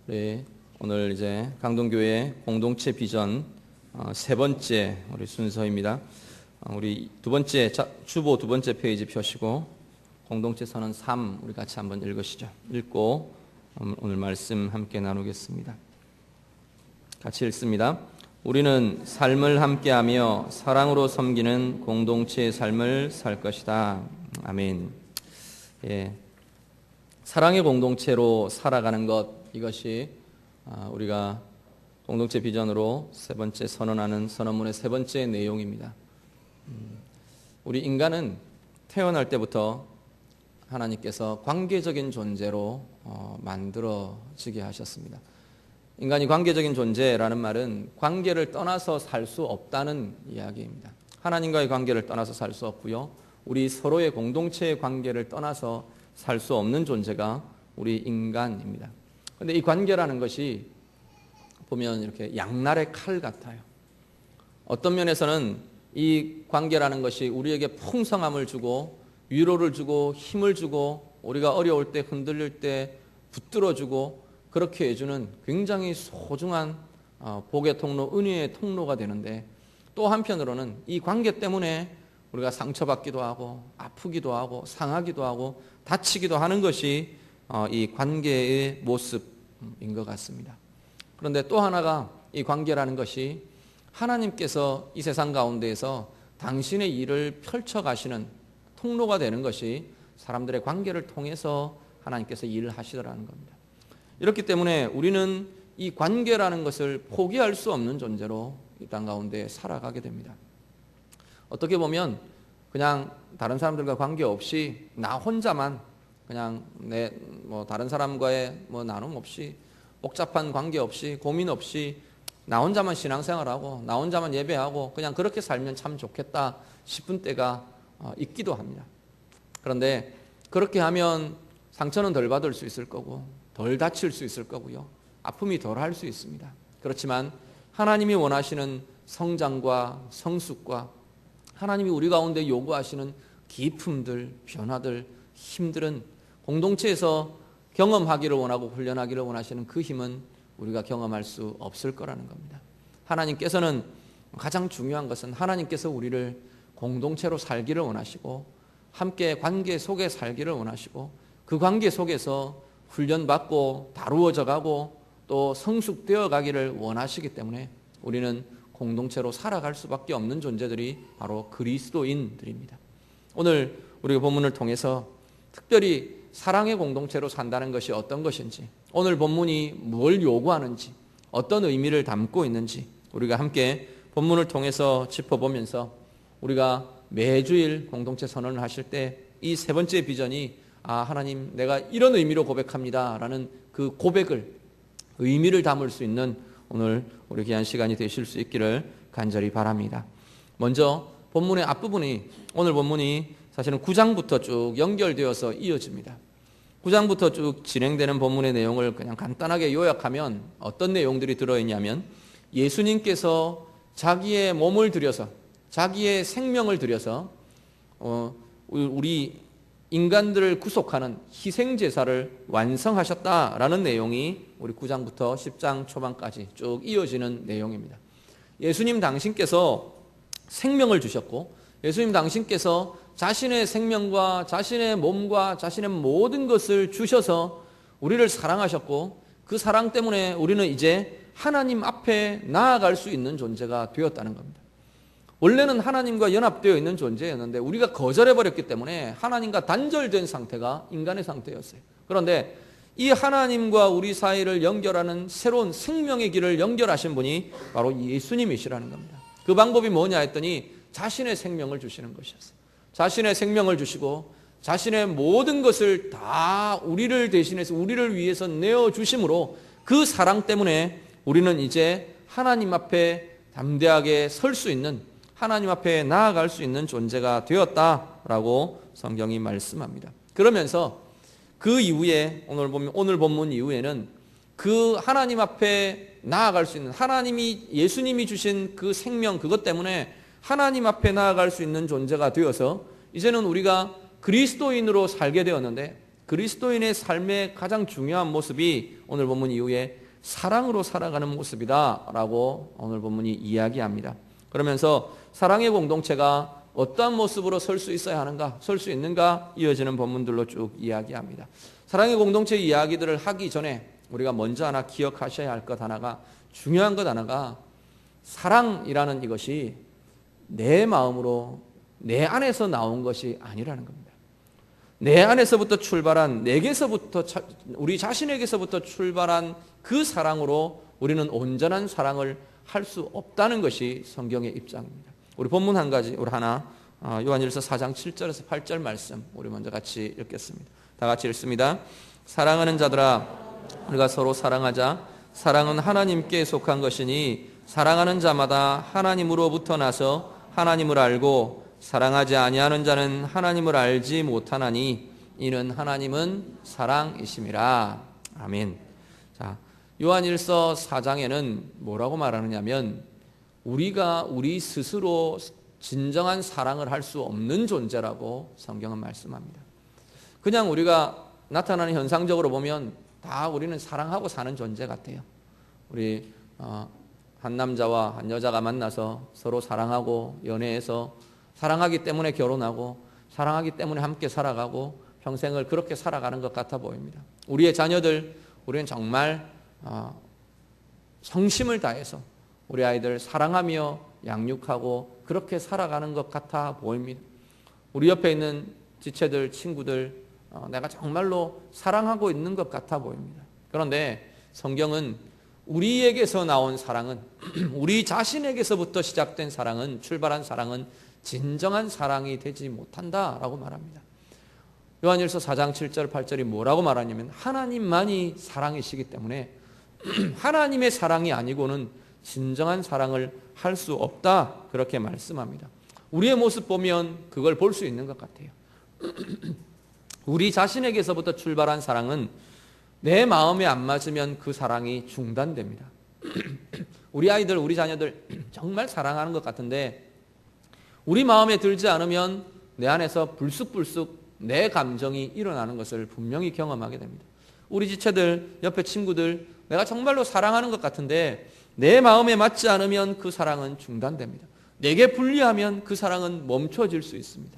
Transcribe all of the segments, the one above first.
우리 오늘 이제 강동교회 공동체 비전 세 번째 우리 순서입니다. 우리 두 번째 주보 두 번째 페이지 펴시고 공동체 선언 3 우리 같이 한번 읽으시죠. 읽고 오늘 말씀 함께 나누겠습니다. 같이 읽습니다. 우리는 삶을 함께하며 사랑으로 섬기는 공동체의 삶을 살 것이다. 아멘. 예. 사랑의 공동체로 살아가는 것, 이것이 우리가 공동체 비전으로 세 번째 선언하는 선언문의 세 번째 내용입니다. 우리 인간은 태어날 때부터 하나님께서 관계적인 존재로 만들어지게 하셨습니다. 인간이 관계적인 존재라는 말은 관계를 떠나서 살 수 없다는 이야기입니다. 하나님과의 관계를 떠나서 살 수 없고요, 우리 서로의 공동체의 관계를 떠나서 살 수 없는 존재가 우리 인간입니다. 그런데 이 관계라는 것이 보면 이렇게 양날의 칼 같아요. 어떤 면에서는 이 관계라는 것이 우리에게 풍성함을 주고 위로를 주고 힘을 주고 우리가 어려울 때 흔들릴 때 붙들어주고 그렇게 해주는 굉장히 소중한 복의 통로, 은혜의 통로가 되는데, 또 한편으로는 이 관계 때문에 우리가 상처받기도 하고 아프기도 하고 상하기도 하고 다치기도 하는 것이 이 관계의 모습인 것 같습니다. 그런데 또 하나가, 이 관계라는 것이 하나님께서 이 세상 가운데에서 당신의 일을 펼쳐가시는 통로가 되는 것이 사람들의 관계를 통해서 하나님께서 일을 하시더라는 겁니다. 이렇기 때문에 우리는 이 관계라는 것을 포기할 수 없는 존재로 이 땅 가운데 살아가게 됩니다. 어떻게 보면 그냥 다른 사람들과 관계없이 나 혼자만 그냥 다른 사람과의 나눔 없이 복잡한 관계 없이 고민 없이 나 혼자만 신앙생활하고 나 혼자만 예배하고 그냥 그렇게 살면 참 좋겠다 싶은 때가 있기도 합니다. 그런데 그렇게 하면 상처는 덜 받을 수 있을 거고 덜 다칠 수 있을 거고요, 아픔이 덜 할 수 있습니다. 그렇지만 하나님이 원하시는 성장과 성숙과 하나님이 우리 가운데 요구하시는 기품들, 변화들, 힘들은 공동체에서 경험하기를 원하고 훈련하기를 원하시는 그 힘은 우리가 경험할 수 없을 거라는 겁니다. 하나님께서는 가장 중요한 것은 하나님께서 우리를 공동체로 살기를 원하시고 함께 관계 속에 살기를 원하시고 그 관계 속에서 훈련받고 다루어져 가고 또 성숙되어 가기를 원하시기 때문에 우리는 공동체로 살아갈 수밖에 없는 존재들이 바로 그리스도인들입니다. 오늘 우리가 본문을 통해서 특별히 사랑의 공동체로 산다는 것이 어떤 것인지, 오늘 본문이 뭘 요구하는지, 어떤 의미를 담고 있는지 우리가 함께 본문을 통해서 짚어보면서 우리가 매주일 공동체 선언을 하실 때 이 세 번째 비전이 하나님 내가 이런 의미로 고백합니다 라는 그 고백을, 의미를 담을 수 있는 오늘 우리 귀한 시간이 되실 수 있기를 간절히 바랍니다. 먼저 본문의 앞부분이, 오늘 본문이 사실은 9장부터 쭉 연결되어서 이어집니다. 9장부터 쭉 진행되는 본문의 내용을 그냥 간단하게 요약하면 어떤 내용들이 들어있냐면, 예수님께서 자기의 몸을 들여서 자기의 생명을 들여서 우리 인간들을 구속하는 희생제사를 완성하셨다라는 내용이 우리 9장부터 10장 초반까지 쭉 이어지는 내용입니다. 예수님 당신께서 생명을 주셨고 예수님 당신께서 자신의 생명과 자신의 몸과 자신의 모든 것을 주셔서 우리를 사랑하셨고 그 사랑 때문에 우리는 이제 하나님 앞에 나아갈 수 있는 존재가 되었다는 겁니다. 원래는 하나님과 연합되어 있는 존재였는데 우리가 거절해버렸기 때문에 하나님과 단절된 상태가 인간의 상태였어요. 그런데 이 하나님과 우리 사이를 연결하는 새로운 생명의 길을 연결하신 분이 바로 예수님이시라는 겁니다. 그 방법이 뭐냐 했더니 자신의 생명을 주시는 것이었어요. 자신의 생명을 주시고 자신의 모든 것을 다 우리를 대신해서 우리를 위해서 내어주심으로 그 사랑 때문에 우리는 이제 하나님 앞에 담대하게 설 수 있는, 하나님 앞에 나아갈 수 있는 존재가 되었다라고 성경이 말씀합니다. 그러면서 그 이후에 오늘 본문 이후에는 그 하나님 앞에 나아갈 수 있는, 예수님이 주신 그 생명, 그것 때문에 하나님 앞에 나아갈 수 있는 존재가 되어서 이제는 우리가 그리스도인으로 살게 되었는데 그리스도인의 삶의 가장 중요한 모습이 오늘 본문 이후에 사랑으로 살아가는 모습이다라고 오늘 본문이 이야기합니다. 그러면서 사랑의 공동체가 어떠한 모습으로 설 수 있어야 하는가, 설 수 있는가 이어지는 본문들로 쭉 이야기합니다. 사랑의 공동체 이야기들을 하기 전에 우리가 먼저 하나 기억하셔야 할 것 하나가, 중요한 것 하나가, 사랑이라는 이것이 내 마음으로 내 안에서 나온 것이 아니라는 겁니다. 내 안에서부터 출발한, 내게서부터, 우리 자신에게서부터 출발한 그 사랑으로 우리는 온전한 사랑을 할 수 없다는 것이 성경의 입장입니다. 우리 본문 한 가지, 우리 하나, 요한일서 4장 7절에서 8절 말씀 우리 먼저 같이 읽겠습니다. 다 같이 읽습니다. 사랑하는 자들아, 우리가 서로 사랑하자. 사랑은 하나님께 속한 것이니 사랑하는 자마다 하나님으로부터 나서 하나님을 알고 사랑하지 아니하는 자는 하나님을 알지 못하나니 이는 하나님은 사랑이심이라. 아멘. 자, 요한일서 4장에는 뭐라고 말하느냐면 우리가 우리 스스로 진정한 사랑을 할 수 없는 존재라고 성경은 말씀합니다. 그냥 우리가 나타나는 현상적으로 보면 다 우리는 사랑하고 사는 존재 같아요. 우리 한 남자와 한 여자가 만나서 서로 사랑하고 연애해서 사랑하기 때문에 결혼하고 사랑하기 때문에 함께 살아가고 평생을 그렇게 살아가는 것 같아 보입니다. 우리의 자녀들, 우리는 정말 성심을 다해서 우리 아이들 사랑하며 양육하고 그렇게 살아가는 것 같아 보입니다. 우리 옆에 있는 지체들, 친구들, 내가 정말로 사랑하고 있는 것 같아 보입니다. 그런데 성경은 우리에게서 나온 사랑은, 우리 자신에게서부터 시작된 사랑은, 출발한 사랑은 진정한 사랑이 되지 못한다라고 말합니다. 요한일서 4장 7절 8절이 뭐라고 말하냐면 하나님만이 사랑이시기 때문에 하나님의 사랑이 아니고는 진정한 사랑을 할 수 없다, 그렇게 말씀합니다. 우리의 모습 보면 그걸 볼 수 있는 것 같아요. 우리 자신에게서부터 출발한 사랑은 내 마음에 안 맞으면 그 사랑이 중단됩니다. 우리 아이들, 우리 자녀들 정말 사랑하는 것 같은데 우리 마음에 들지 않으면 내 안에서 불쑥불쑥 내 감정이 일어나는 것을 분명히 경험하게 됩니다. 우리 지체들, 옆에 친구들, 내가 정말로 사랑하는 것 같은데 내 마음에 맞지 않으면 그 사랑은 중단됩니다. 내게 불리하면 그 사랑은 멈춰질 수 있습니다.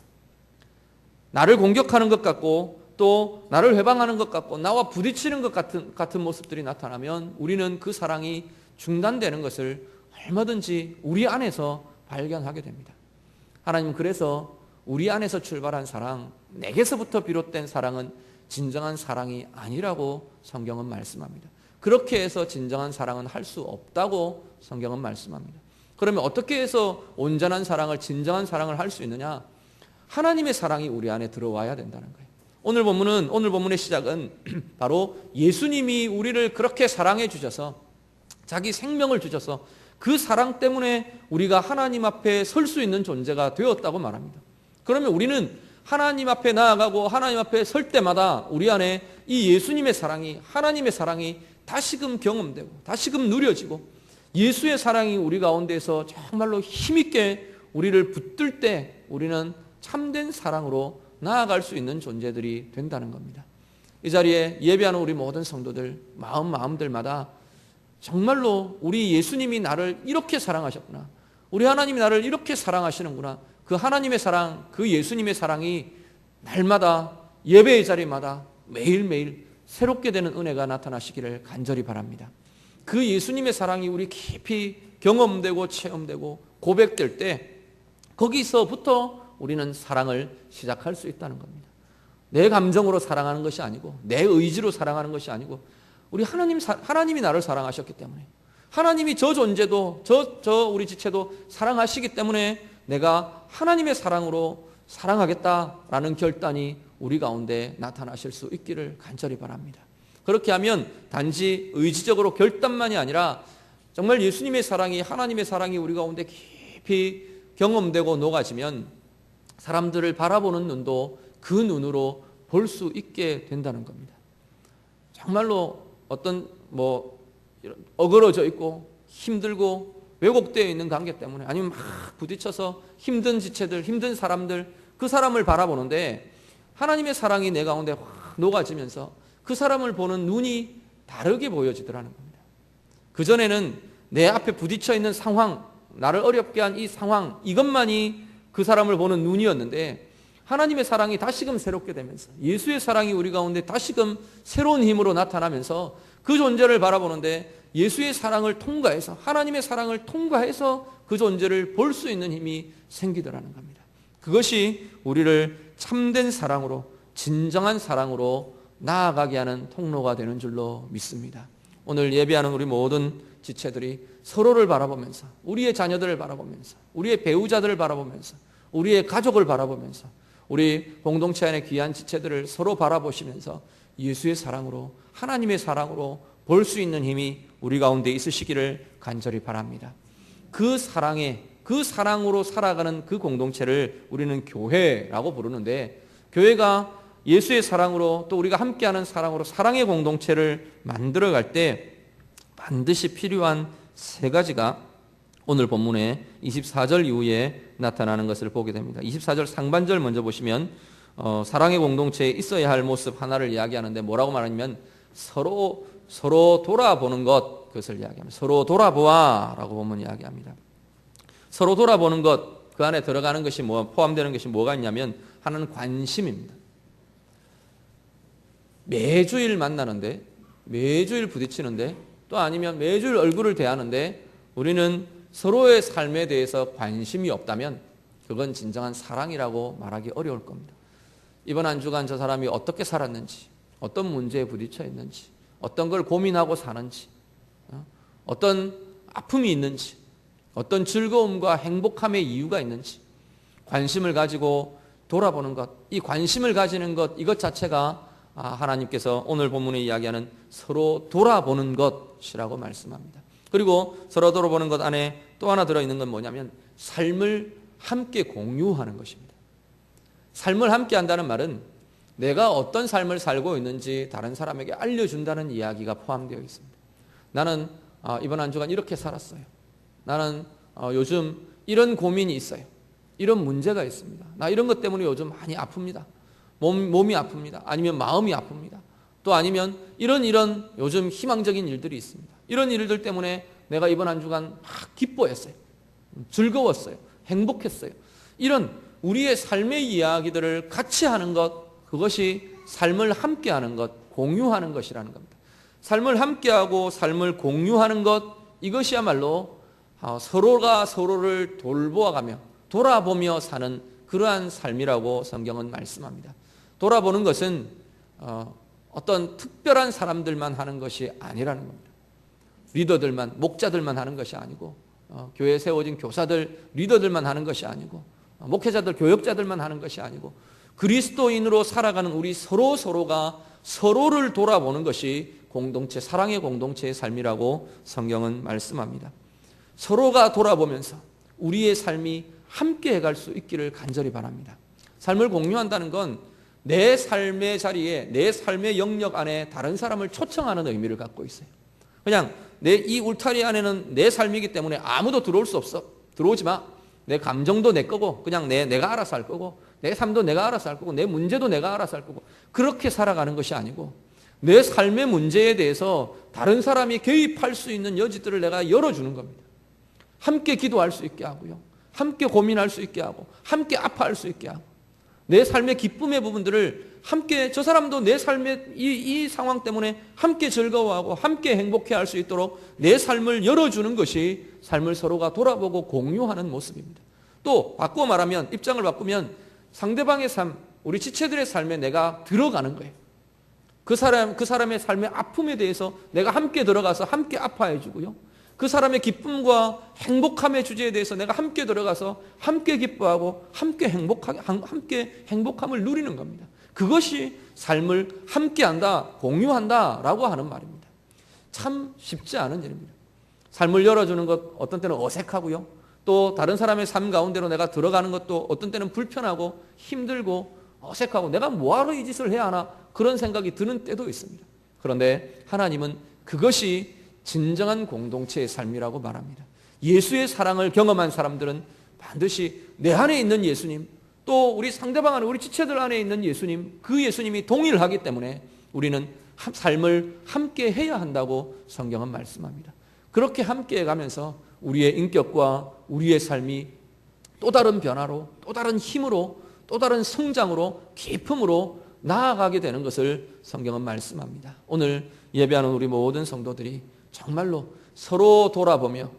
나를 공격하는 것 같고 또 나를 회방하는 것 같고 나와 부딪히는 것 같은 모습들이 나타나면 우리는 그 사랑이 중단되는 것을 얼마든지 우리 안에서 발견하게 됩니다. 하나님은 그래서 우리 안에서 출발한 사랑, 내게서부터 비롯된 사랑은 진정한 사랑이 아니라고 성경은 말씀합니다. 그렇게 해서 진정한 사랑은 할 수 없다고 성경은 말씀합니다. 그러면 어떻게 해서 온전한 사랑을, 진정한 사랑을 할 수 있느냐? 하나님의 사랑이 우리 안에 들어와야 된다는 거예요. 오늘 본문의 시작은 바로 예수님이 우리를 그렇게 사랑해 주셔서 자기 생명을 주셔서 그 사랑 때문에 우리가 하나님 앞에 설 수 있는 존재가 되었다고 말합니다. 그러면 우리는 하나님 앞에 나아가고 하나님 앞에 설 때마다 우리 안에 이 예수님의 사랑이, 하나님의 사랑이 다시금 경험되고 다시금 누려지고 예수의 사랑이 우리 가운데서 정말로 힘있게 우리를 붙들 때 우리는 참된 사랑으로 나아갈 수 있는 존재들이 된다는 겁니다. 이 자리에 예배하는 우리 모든 성도들 마음들마다 정말로 우리 예수님이 나를 이렇게 사랑하셨구나, 우리 하나님이 나를 이렇게 사랑하시는구나, 그 하나님의 사랑, 그 예수님의 사랑이 날마다 예배의 자리마다 매일매일 새롭게 되는 은혜가 나타나시기를 간절히 바랍니다. 그 예수님의 사랑이 우리 깊이 경험되고 체험되고 고백될 때 거기서부터 우리는 사랑을 시작할 수 있다는 겁니다. 내 감정으로 사랑하는 것이 아니고 내 의지로 사랑하는 것이 아니고 우리 하나님이 나를 사랑하셨기 때문에, 하나님이 저 존재도 저 우리 지체도 사랑하시기 때문에 내가 하나님의 사랑으로 사랑하겠다라는 결단이 우리 가운데 나타나실 수 있기를 간절히 바랍니다. 그렇게 하면 단지 의지적으로 결단만이 아니라 정말 예수님의 사랑이, 하나님의 사랑이 우리 가운데 깊이 경험되고 녹아지면 사람들을 바라보는 눈도 그 눈으로 볼 수 있게 된다는 겁니다. 정말로 어떤 어그러져 있고 힘들고 왜곡되어 있는 관계 때문에 아니면 막 부딪혀서 힘든 지체들, 힘든 사람들, 그 사람을 바라보는데 하나님의 사랑이 내 가운데 녹아지면서 그 사람을 보는 눈이 다르게 보여지더라는 겁니다. 그전에는 내 앞에 부딪혀 있는 상황, 나를 어렵게 한 이 상황, 이것만이 그 사람을 보는 눈이었는데 하나님의 사랑이 다시금 새롭게 되면서 예수의 사랑이 우리 가운데 다시금 새로운 힘으로 나타나면서 그 존재를 바라보는데 예수의 사랑을 통과해서, 하나님의 사랑을 통과해서 그 존재를 볼 수 있는 힘이 생기더라는 겁니다. 그것이 우리를 참된 사랑으로, 진정한 사랑으로 나아가게 하는 통로가 되는 줄로 믿습니다. 오늘 예배하는 우리 모든 지체들이 서로를 바라보면서, 우리의 자녀들을 바라보면서, 우리의 배우자들을 바라보면서, 우리의 가족을 바라보면서, 우리 공동체 안의 귀한 지체들을 서로 바라보시면서 예수의 사랑으로, 하나님의 사랑으로 볼 수 있는 힘이 우리 가운데 있으시기를 간절히 바랍니다. 그 사랑에, 그 사랑으로 살아가는 그 공동체를 우리는 교회라고 부르는데, 교회가 예수의 사랑으로, 또 우리가 함께하는 사랑으로 사랑의 공동체를 만들어갈 때 반드시 필요한 세 가지가 오늘 본문의 24절 이후에 나타나는 것을 보게 됩니다. 24절 상반절 먼저 보시면 사랑의 공동체에 있어야 할 모습 하나를 이야기하는데 뭐라고 말하냐면 서로 돌아보는 것, 그것을 이야기합니다. 서로 돌아보아 라고 보면 이야기합니다. 서로 돌아보는 것, 그 안에 들어가는 것이 포함되는 것이 뭐가 있냐면 하나는 관심입니다. 매주일 만나는데, 매주일 부딪히는데, 또 아니면 매주일 얼굴을 대하는데 우리는 서로의 삶에 대해서 관심이 없다면 그건 진정한 사랑이라고 말하기 어려울 겁니다. 이번 한 주간 저 사람이 어떻게 살았는지, 어떤 문제에 부딪혀 있는지, 어떤 걸 고민하고 사는지, 어떤 아픔이 있는지, 어떤 즐거움과 행복함의 이유가 있는지 관심을 가지고 돌아보는 것, 이 관심을 가지는 것, 이것 자체가 하나님께서 오늘 본문에 이야기하는 서로 돌아보는 것이라고 말씀합니다. 그리고 서로 돌아보는 것 안에 또 하나 들어있는 건 뭐냐면 삶을 함께 공유하는 것입니다. 삶을 함께 한다는 말은 내가 어떤 삶을 살고 있는지 다른 사람에게 알려준다는 이야기가 포함되어 있습니다. 나는 이번 한 주간 이렇게 살았어요. 나는 요즘 이런 고민이 있어요. 이런 문제가 있습니다. 나 이런 것 때문에 요즘 많이 아픕니다. 몸이 아픕니다. 아니면 마음이 아픕니다. 또 아니면 이런 요즘 희망적인 일들이 있습니다. 이런 일들 때문에 내가 이번 한 주간 막 기뻐했어요. 즐거웠어요. 행복했어요. 이런 우리의 삶의 이야기들을 같이 하는 것, 그것이 삶을 함께하는 것, 공유하는 것이라는 겁니다. 삶을 함께하고 삶을 공유하는 것, 이것이야말로 서로가 서로를 돌아보며 사는 그러한 삶이라고 성경은 말씀합니다. 돌아보는 것은 어떤 특별한 사람들만 하는 것이 아니라는 겁니다. 리더들만, 목자들만 하는 것이 아니고, 교회에 세워진 교사들, 리더들만 하는 것이 아니고, 목회자들, 교역자들만 하는 것이 아니고, 그리스도인으로 살아가는 우리 서로가 서로를 돌아보는 것이 공동체, 사랑의 공동체의 삶이라고 성경은 말씀합니다. 서로가 돌아보면서 우리의 삶이 함께 해갈 수 있기를 간절히 바랍니다. 삶을 공유한다는 건 내 삶의 자리에, 내 삶의 영역 안에 다른 사람을 초청하는 의미를 갖고 있어요. 그냥 이 울타리 안에는 내 삶이기 때문에 아무도 들어올 수 없어. 들어오지 마. 내 감정도 내 거고, 그냥 내가 알아서 할 거고, 내 삶도 내가 알아서 할 거고, 내 문제도 내가 알아서 할 거고, 그렇게 살아가는 것이 아니고 내 삶의 문제에 대해서 다른 사람이 개입할 수 있는 여지들을 내가 열어주는 겁니다. 함께 기도할 수 있게 하고요, 함께 고민할 수 있게 하고, 함께 아파할 수 있게 하고, 내 삶의 기쁨의 부분들을 함께, 저 사람도 내 삶의 이 상황 때문에 함께 즐거워하고 함께 행복해 할 수 있도록 내 삶을 열어주는 것이 삶을 서로가 돌아보고 공유하는 모습입니다. 또 바꾸어 말하면, 입장을 바꾸면 상대방의 삶, 우리 지체들의 삶에 내가 들어가는 거예요. 그 사람의 삶의 아픔에 대해서 내가 함께 들어가서 함께 아파해 주고요, 그 사람의 기쁨과 행복함의 주제에 대해서 내가 함께 들어가서 함께 기뻐하고 함께 행복함을 누리는 겁니다. 그것이 삶을 함께한다, 공유한다라고 하는 말입니다. 참 쉽지 않은 일입니다. 삶을 열어주는 것, 어떤 때는 어색하고요, 또 다른 사람의 삶 가운데로 내가 들어가는 것도 어떤 때는 불편하고 힘들고 어색하고, 내가 뭐하러 이 짓을 해야 하나, 그런 생각이 드는 때도 있습니다. 그런데 하나님은 그것이 진정한 공동체의 삶이라고 말합니다. 예수의 사랑을 경험한 사람들은 반드시 내 안에 있는 예수님, 또 우리 상대방 안에, 우리 지체들 안에 있는 예수님, 그 예수님이 동일하기 때문에 우리는 삶을 함께 해야 한다고 성경은 말씀합니다. 그렇게 함께 가면서 우리의 인격과 우리의 삶이 또 다른 변화로, 또 다른 힘으로, 또 다른 성장으로, 기쁨으로 나아가게 되는 것을 성경은 말씀합니다. 오늘 예배하는 우리 모든 성도들이 정말로 서로 돌아보며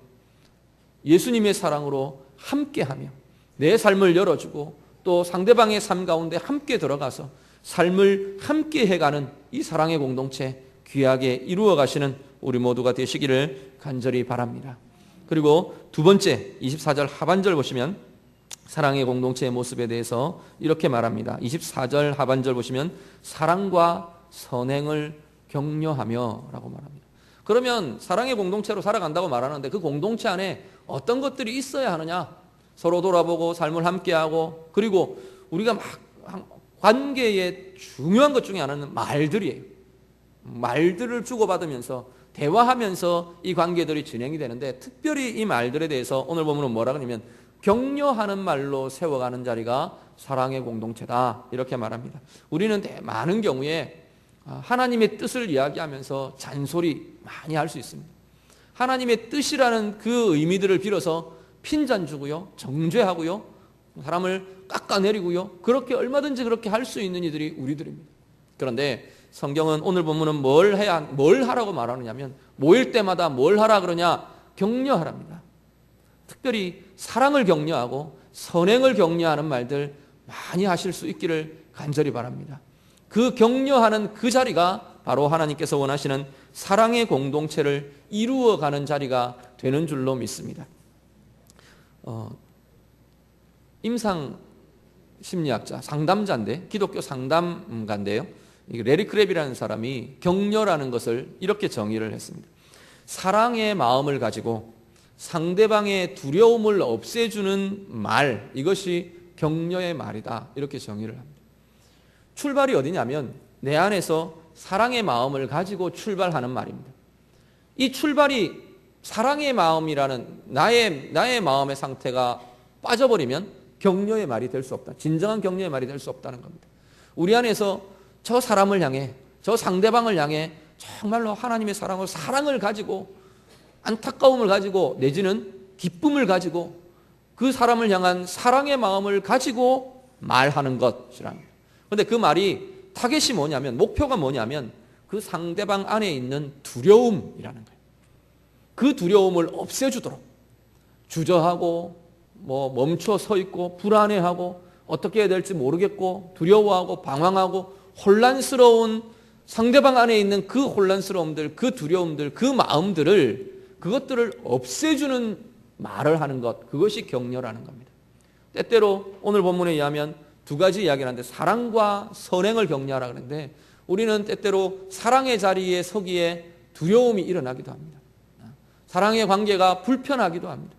예수님의 사랑으로 함께하며 내 삶을 열어주고 또 상대방의 삶 가운데 함께 들어가서 삶을 함께 해가는 이 사랑의 공동체 귀하게 이루어 가시는 우리 모두가 되시기를 간절히 바랍니다. 그리고 두 번째 24절 하반절 보시면 사랑의 공동체의 모습에 대해서 이렇게 말합니다. 24절 하반절 보시면 사랑과 선행을 격려하며 라고 말합니다. 그러면 사랑의 공동체로 살아간다고 말하는데 그 공동체 안에 어떤 것들이 있어야 하느냐? 서로 돌아보고 삶을 함께하고, 그리고 우리가 막 관계의 중요한 것 중에 하나는 말들이에요. 말들을 주고받으면서 대화하면서 이 관계들이 진행이 되는데, 특별히 이 말들에 대해서 오늘 보면 뭐라 그러냐면 격려하는 말로 세워가는 자리가 사랑의 공동체다 이렇게 말합니다. 우리는 많은 경우에 하나님의 뜻을 이야기하면서 잔소리 많이 할 수 있습니다. 하나님의 뜻이라는 그 의미들을 빌어서 핀잔 주고요, 정죄하고요, 사람을 깎아내리고요, 그렇게 얼마든지 그렇게 할 수 있는 이들이 우리들입니다. 그런데 성경은 오늘 본문은 뭘 하라고 말하느냐면, 모일 때마다 뭘 하라 그러냐? 격려하랍니다. 특별히 사랑을 격려하고 선행을 격려하는 말들 많이 하실 수 있기를 간절히 바랍니다. 그 격려하는 그 자리가 바로 하나님께서 원하시는 사랑의 공동체를 이루어가는 자리가 되는 줄로 믿습니다. 임상 심리학자, 상담자인데, 기독교 상담가인데요, 레리 크랩이라는 사람이 격려라는 것을 이렇게 정의를 했습니다. 사랑의 마음을 가지고 상대방의 두려움을 없애주는 말, 이것이 격려의 말이다 이렇게 정의를 합니다. 출발이 어디냐면 내 안에서 사랑의 마음을 가지고 출발하는 말입니다. 이 출발이 사랑의 마음이라는 나의 마음의 상태가 빠져버리면 격려의 말이 될 수 없다. 진정한 격려의 말이 될 수 없다는 겁니다. 우리 안에서 저 사람을 향해, 저 상대방을 향해 정말로 하나님의 사랑을 가지고, 안타까움을 가지고, 내지는 기쁨을 가지고 그 사람을 향한 사랑의 마음을 가지고 말하는 것이랍니다. 그런데 그 말이 타겟이 뭐냐면, 목표가 뭐냐면 그 상대방 안에 있는 두려움이라는 거예요. 그 두려움을 없애주도록, 주저하고 멈춰 서 있고 불안해하고 어떻게 해야 될지 모르겠고 두려워하고 방황하고 혼란스러운 상대방 안에 있는 그 혼란스러움들, 그 두려움들, 그 마음들을, 그것들을 없애주는 말을 하는 것, 그것이 격려라는 겁니다. 때때로 오늘 본문에 의하면 두 가지 이야기를 하는데, 사랑과 선행을 격려하라 그러는데, 우리는 때때로 사랑의 자리에 서기에 두려움이 일어나기도 합니다. 사랑의 관계가 불편하기도 합니다.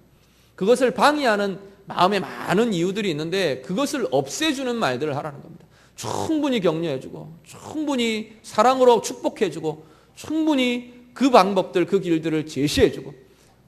그것을 방해하는 마음에 많은 이유들이 있는데 그것을 없애주는 말들을 하라는 겁니다. 충분히 격려해주고, 충분히 사랑으로 축복해주고, 충분히 그 방법들, 그 길들을 제시해주고,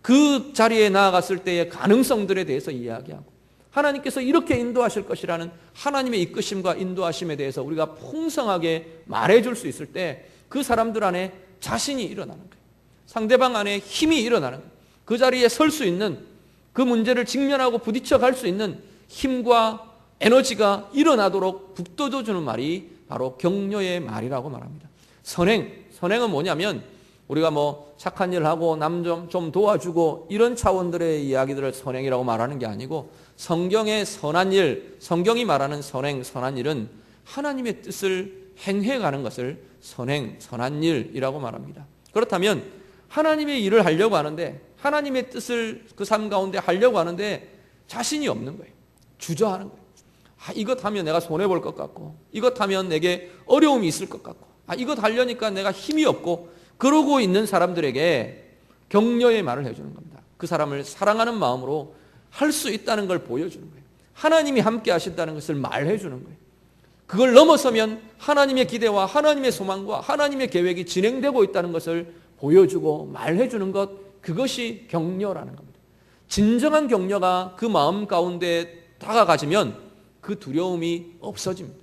그 자리에 나아갔을 때의 가능성들에 대해서 이야기하고, 하나님께서 이렇게 인도하실 것이라는 하나님의 이끄심과 인도하심에 대해서 우리가 풍성하게 말해줄 수 있을 때 그 사람들 안에 자신이 일어나는 거예요. 상대방 안에 힘이 일어나는 거예요. 그 자리에 설 수 있는, 그 문제를 직면하고 부딪혀 갈 수 있는 힘과 에너지가 일어나도록 북돋워주는 말이 바로 격려의 말이라고 말합니다. 선행은 뭐냐면 우리가 착한 일 하고 남 좀 도와주고 이런 차원들의 이야기들을 선행이라고 말하는 게 아니고, 성경의 선한 일, 성경이 말하는 선한 일은 하나님의 뜻을 행해가는 것을 선한 일이라고 말합니다. 그렇다면 하나님의 일을 하려고 하는데, 하나님의 뜻을 그 삶 가운데 하려고 하는데 자신이 없는 거예요. 주저하는 거예요. 이것 하면 내가 손해볼 것 같고, 이것 하면 내게 어려움이 있을 것 같고, 이것 하려니까 내가 힘이 없고, 그러고 있는 사람들에게 격려의 말을 해주는 겁니다. 그 사람을 사랑하는 마음으로 할 수 있다는 걸 보여주는 거예요. 하나님이 함께 하신다는 것을 말해주는 거예요. 그걸 넘어서면 하나님의 기대와 하나님의 소망과 하나님의 계획이 진행되고 있다는 것을 보여주고 말해주는 것, 그것이 격려라는 겁니다. 진정한 격려가 그 마음 가운데 다가가지면 그 두려움이 없어집니다.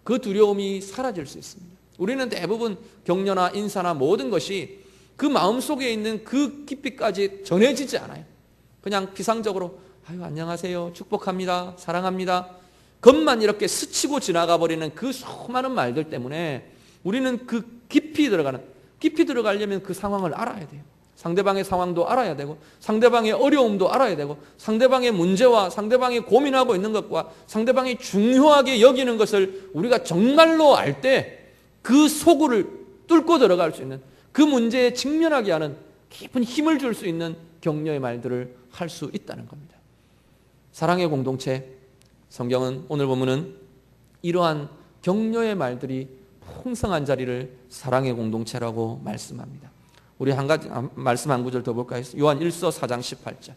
그 두려움이 사라질 수 있습니다. 우리는 대부분 격려나 인사나 모든 것이 그 마음속에 있는 그 깊이까지 전해지지 않아요. 그냥 피상적으로 아유 안녕하세요, 축복합니다, 사랑합니다 것만 이렇게 스치고 지나가 버리는 그 수많은 말들 때문에 우리는 그 깊이 들어가려면 그 상황을 알아야 돼요. 상대방의 상황도 알아야 되고, 상대방의 어려움도 알아야 되고, 상대방의 문제와 상대방이 고민하고 있는 것과 상대방이 중요하게 여기는 것을 우리가 정말로 알 때 그 속을 뚫고 들어갈 수 있는, 그 문제에 직면하게 하는 깊은 힘을 줄 수 있는 격려의 말들을 할 수 있다는 겁니다. 사랑의 공동체, 성경은 오늘 본문은 이러한 격려의 말들이 풍성한 자리를 사랑의 공동체라고 말씀합니다. 우리 한 가지 말씀 한 구절 더 볼까요? 요한 1서 4장 18절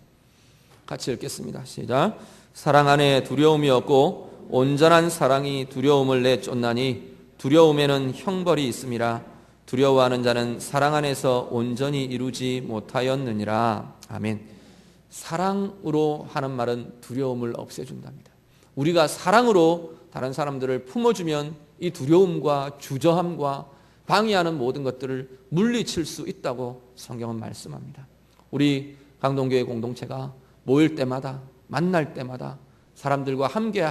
같이 읽겠습니다. 시작. 사랑 안에 두려움이 없고 온전한 사랑이 두려움을 내쫓나니 두려움에는 형벌이 있음이라. 두려워하는 자는 사랑 안에서 온전히 이루지 못하였느니라. 아멘. 사랑으로 하는 말은 두려움을 없애준답니다. 우리가 사랑으로 다른 사람들을 품어주면 이 두려움과 주저함과 방해하는 모든 것들을 물리칠 수 있다고 성경은 말씀합니다. 우리 강동교회 공동체가 모일 때마다, 만날 때마다, 사람들과 함께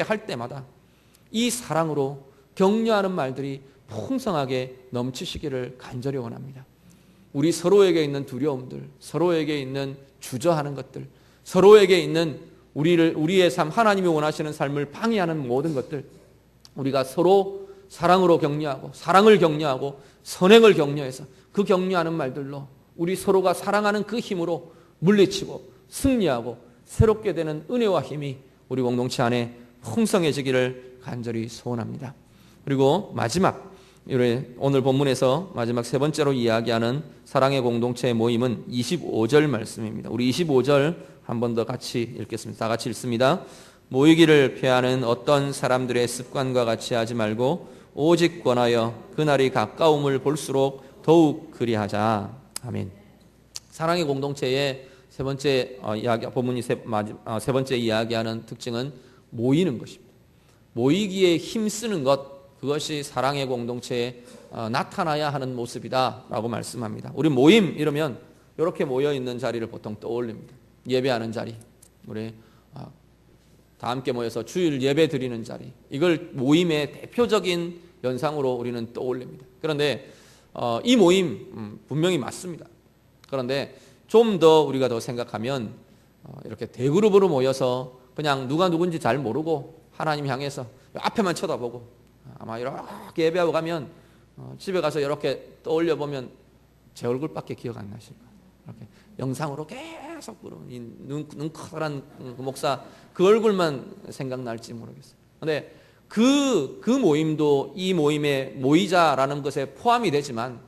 할 때마다 이 사랑으로 격려하는 말들이 풍성하게 넘치시기를 간절히 원합니다. 우리 서로에게 있는 두려움들, 서로에게 있는 주저하는 것들, 서로에게 있는 우리의 삶, 하나님이 원하시는 삶을 방해하는 모든 것들, 우리가 서로 사랑으로 격려하고, 사랑을 격려하고, 선행을 격려해서 그 격려하는 말들로 우리 서로가 사랑하는 그 힘으로 물리치고 승리하고 새롭게 되는 은혜와 힘이 우리 공동체 안에 풍성해지기를 간절히 소원합니다. 그리고 마지막, 오늘 본문에서 마지막 세 번째로 이야기하는 사랑의 공동체의 모임은 25절 말씀입니다. 우리 25절 한 번 더 같이 읽겠습니다. 다 같이 읽습니다. 모이기를 피하는 어떤 사람들의 습관과 같이 하지 말고 오직 권하여 그날이 가까움을 볼수록 더욱 그리하자. 아멘. 사랑의 공동체의 세 번째 본문이 세 번째 이야기하는 특징은 모이는 것입니다. 모이기에 힘쓰는 것, 그것이 사랑의 공동체에 나타나야 하는 모습이다라고 말씀합니다. 우리 모임 이러면 이렇게 모여 있는 자리를 보통 떠올립니다. 예배하는 자리, 우리 다 함께 모여서 주일 예배 드리는 자리, 이걸 모임의 대표적인 연상으로 우리는 떠올립니다. 그런데 이 모임 분명히 맞습니다. 그런데 좀 더 우리가 더 생각하면 이렇게 대그룹으로 모여서 그냥 누가 누군지 잘 모르고 하나님 향해서 앞에만 쳐다보고 아마 이렇게 예배하고 가면 집에 가서 이렇게 떠올려 보면 제 얼굴밖에 기억 안 나실 거예요. 이렇게 영상으로 계속 눈 커다란 그 목사 그 얼굴만 생각날지 모르겠어요. 그런데 그 모임도 이 모임에 모이자라는 것에 포함이 되지만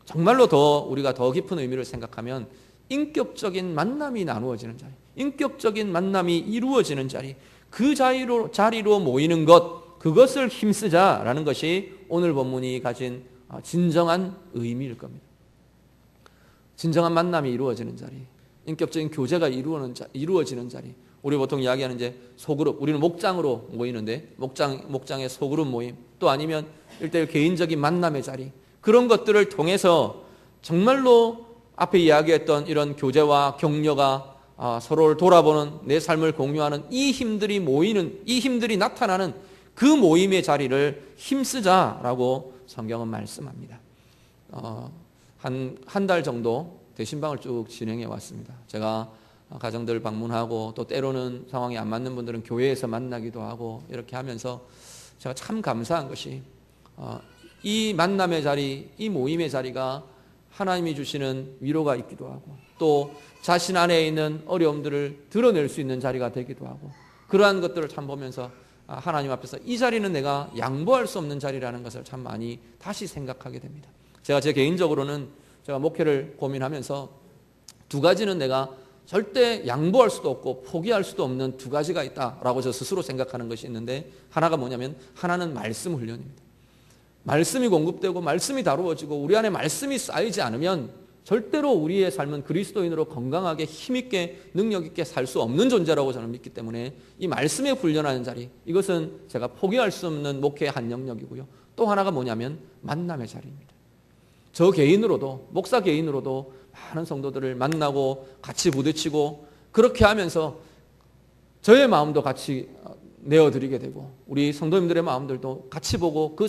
정말로 더 우리가 더 깊은 의미를 생각하면 인격적인 만남이 나누어지는 자리, 인격적인 만남이 이루어지는 자리, 그 자리로 모이는 것, 그것을 힘쓰자라는 것이 오늘 본문이 가진 진정한 의미일 겁니다. 진정한 만남이 이루어지는 자리, 인격적인 교제가 이루어지는 자리. 우리 보통 이야기하는 이제 소그룹, 우리는 목장으로 모이는데 목장의 소그룹 모임, 또 아니면 1:1 개인적인 만남의 자리, 그런 것들을 통해서 정말로 앞에 이야기했던 이런 교제와 격려가 서로를 돌아보는, 내 삶을 공유하는 이 힘들이 모이는, 이 힘들이 나타나는 그 모임의 자리를 힘쓰자라고 성경은 말씀합니다. 한 달 정도 대신방을 쭉 진행해 왔습니다. 제가 가정들 방문하고 또 때로는 상황이 안 맞는 분들은 교회에서 만나기도 하고 이렇게 하면서 제가 참 감사한 것이 이 만남의 자리, 이 모임의 자리가 하나님이 주시는 위로가 있기도 하고 또 자신 안에 있는 어려움들을 드러낼 수 있는 자리가 되기도 하고, 그러한 것들을 참 보면서 하나님 앞에서 이 자리는 내가 양보할 수 없는 자리라는 것을 참 많이 다시 생각하게 됩니다. 제가 제 개인적으로는 제가 목회를 고민하면서 두 가지는 내가 절대 양보할 수도 없고 포기할 수도 없는 두 가지가 있다라고 저 스스로 생각하는 것이 있는데, 하나가 뭐냐면 하나는 말씀 훈련입니다. 말씀이 공급되고 말씀이 다루어지고 우리 안에 말씀이 쌓이지 않으면 절대로 우리의 삶은 그리스도인으로 건강하게 힘있게 능력있게 살 수 없는 존재라고 저는 믿기 때문에 이 말씀에 훈련하는 자리, 이것은 제가 포기할 수 없는 목회의 한 영역이고요. 또 하나가 뭐냐면 만남의 자리입니다. 저 개인으로도, 목사 개인으로도 많은 성도들을 만나고 같이 부딪히고 그렇게 하면서 저의 마음도 같이 내어드리게 되고 우리 성도님들의 마음들도 같이 보고 그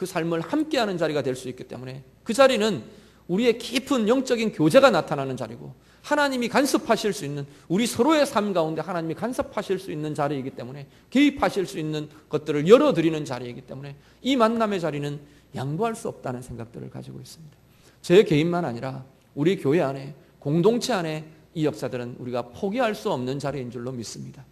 삶을 함께하는 자리가 될 수 있기 때문에 그 자리는 우리의 깊은 영적인 교제가 나타나는 자리고 하나님이 간섭하실 수 있는, 우리 서로의 삶 가운데 하나님이 간섭하실 수 있는 자리이기 때문에, 개입하실 수 있는 것들을 열어드리는 자리이기 때문에 이 만남의 자리는 양보할 수 없다는 생각들을 가지고 있습니다. 제 개인만 아니라 우리 교회 안에, 공동체 안에 이 역사들은 우리가 포기할 수 없는 자리인 줄로 믿습니다.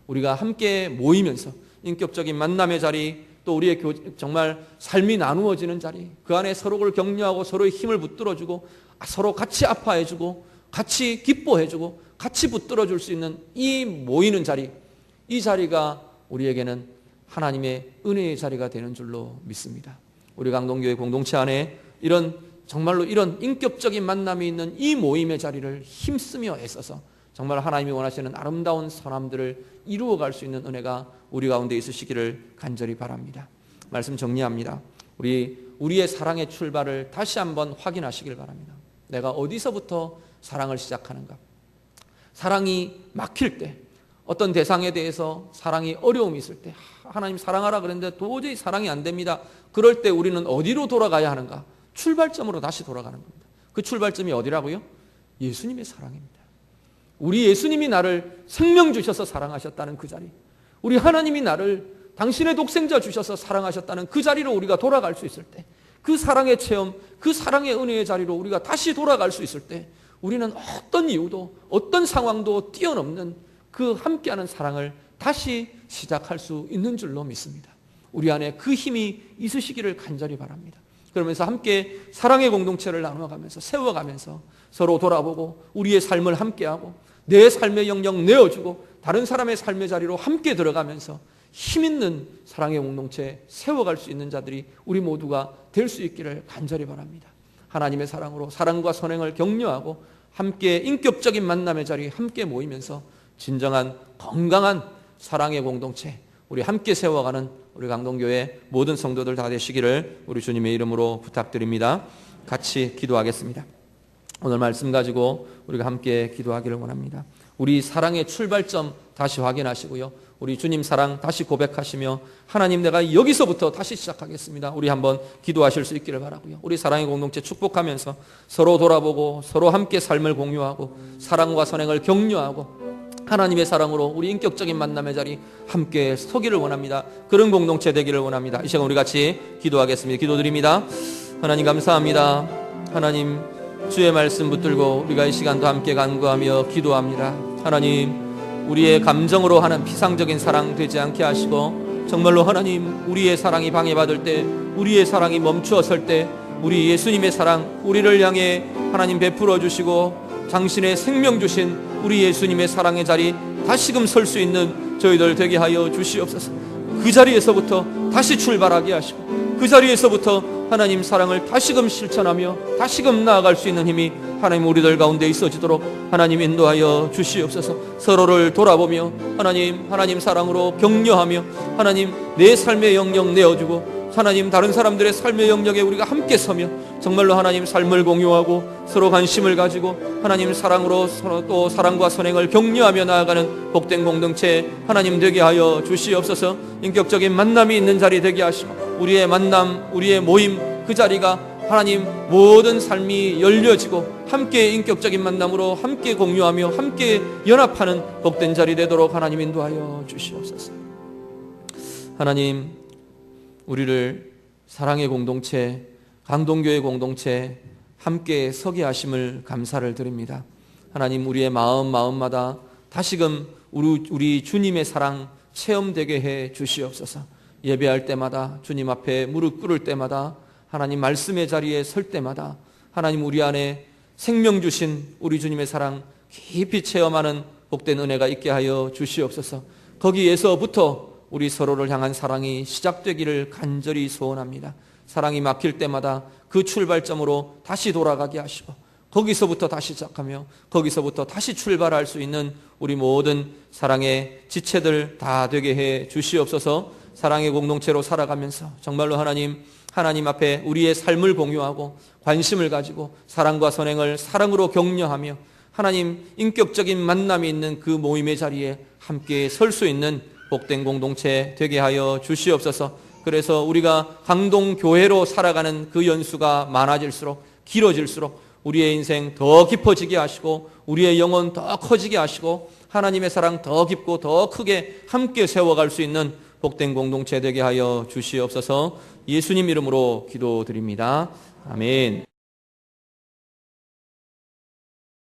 우리가 함께 모이면서 인격적인 만남의 자리, 또 우리의 정말 삶이 나누어지는 자리, 그 안에 서로를 격려하고 서로의 힘을 붙들어주고 서로 같이 아파해주고 같이 기뻐해주고 같이 붙들어줄 수 있는 이 모이는 자리, 이 자리가 우리에게는 하나님의 은혜의 자리가 되는 줄로 믿습니다. 우리 강동교회 공동체 안에 정말로 이런 인격적인 만남이 있는 이 모임의 자리를 힘쓰며 애써서 정말 하나님이 원하시는 아름다운 선함들을 이루어갈 수 있는 은혜가 우리 가운데 있으시기를 간절히 바랍니다. 말씀 정리합니다. 우리의 사랑의 출발을 다시 한번 확인하시길 바랍니다. 내가 어디서부터 사랑을 시작하는가? 사랑이 막힐 때, 어떤 대상에 대해서 사랑이 어려움이 있을 때, 하나님 사랑하라 그랬는데 도저히 사랑이 안 됩니다. 그럴 때 우리는 어디로 돌아가야 하는가? 출발점으로 다시 돌아가는 겁니다. 그 출발점이 어디라고요? 예수님의 사랑입니다. 우리 예수님이 나를 생명 주셔서 사랑하셨다는 그 자리, 우리 하나님이 나를 당신의 독생자 주셔서 사랑하셨다는 그 자리로 우리가 돌아갈 수 있을 때, 그 사랑의 체험, 그 사랑의 은혜의 자리로 우리가 다시 돌아갈 수 있을 때 우리는 어떤 이유도 어떤 상황도 뛰어넘는 그 함께하는 사랑을 다시 시작할 수 있는 줄로 믿습니다. 우리 안에 그 힘이 있으시기를 간절히 바랍니다. 그러면서 함께 사랑의 공동체를 나눠가면서 세워가면서 서로 돌아보고 우리의 삶을 함께하고 내 삶의 영역 내어주고 다른 사람의 삶의 자리로 함께 들어가면서 힘있는 사랑의 공동체 세워갈 수 있는 자들이 우리 모두가 될 수 있기를 간절히 바랍니다. 하나님의 사랑으로 사랑과 선행을 격려하고 함께 인격적인 만남의 자리에 함께 모이면서 진정한 건강한 사랑의 공동체 우리 함께 세워가는 우리 강동교회 모든 성도들 다 되시기를 우리 주님의 이름으로 부탁드립니다. 같이 기도하겠습니다. 오늘 말씀 가지고 우리가 함께 기도하기를 원합니다. 우리 사랑의 출발점 다시 확인하시고요. 우리 주님 사랑 다시 고백하시며 하나님 내가 여기서부터 다시 시작하겠습니다. 우리 한번 기도하실 수 있기를 바라고요. 우리 사랑의 공동체 축복하면서 서로 돌아보고 서로 함께 삶을 공유하고 사랑과 선행을 격려하고 하나님의 사랑으로 우리 인격적인 만남의 자리 함께 서기를 원합니다. 그런 공동체 되기를 원합니다. 이 시간 우리 같이 기도하겠습니다. 기도드립니다. 하나님 감사합니다. 하나님 주의 말씀 붙들고 우리가 이 시간도 함께 간구하며 기도합니다. 하나님 우리의 감정으로 하는 피상적인 사랑 되지 않게 하시고 정말로 하나님 우리의 사랑이 방해받을 때 우리의 사랑이 멈추었을 때 우리 예수님의 사랑 우리를 향해 하나님 베풀어 주시고 당신의 생명 주신 우리 예수님의 사랑의 자리 다시금 설 수 있는 저희들 되게 하여 주시옵소서. 그 자리에서부터 다시 출발하게 하시고 그 자리에서부터 하나님 사랑을 다시금 실천하며 다시금 나아갈 수 있는 힘이 하나님 우리들 가운데 있어지도록 하나님 인도하여 주시옵소서. 서로를 돌아보며 하나님 사랑으로 격려하며 하나님 내 삶의 영역 내어주고 하나님 다른 사람들의 삶의 영역에 우리가 함께 서며 정말로 하나님 삶을 공유하고 서로 관심을 가지고 하나님 사랑으로 서로 또 사랑과 선행을 격려하며 나아가는 복된 공동체 하나님 되게 하여 주시옵소서. 인격적인 만남이 있는 자리 되게 하시고 우리의 만남 우리의 모임 그 자리가 하나님 모든 삶이 열려지고 함께 인격적인 만남으로 함께 공유하며 함께 연합하는 복된 자리 되도록 하나님 인도하여 주시옵소서. 하나님 우리를 사랑의 공동체 강동교회 공동체 함께 서게 하심을 감사를 드립니다. 하나님 우리의 마음마다 다시금 우리 주님의 사랑 체험되게 해 주시옵소서. 예배할 때마다 주님 앞에 무릎 꿇을 때마다 하나님 말씀의 자리에 설 때마다 하나님 우리 안에 생명 주신 우리 주님의 사랑 깊이 체험하는 복된 은혜가 있게 하여 주시옵소서. 거기에서부터 우리 서로를 향한 사랑이 시작되기를 간절히 소원합니다. 사랑이 막힐 때마다 그 출발점으로 다시 돌아가게 하시고 거기서부터 다시 시작하며 거기서부터 다시 출발할 수 있는 우리 모든 사랑의 지체들 다 되게 해 주시옵소서. 사랑의 공동체로 살아가면서 정말로 하나님 앞에 우리의 삶을 공유하고 관심을 가지고 사랑과 선행을 사랑으로 격려하며 하나님 인격적인 만남이 있는 그 모임의 자리에 함께 설 수 있는 복된 공동체 되게 하여 주시옵소서. 그래서 우리가 강동교회로 살아가는 그 연수가 많아질수록 길어질수록 우리의 인생 더 깊어지게 하시고 우리의 영혼 더 커지게 하시고 하나님의 사랑 더 깊고 더 크게 함께 세워갈 수 있는 복된 공동체 되게 하여 주시옵소서. 예수님 이름으로 기도드립니다. 아멘.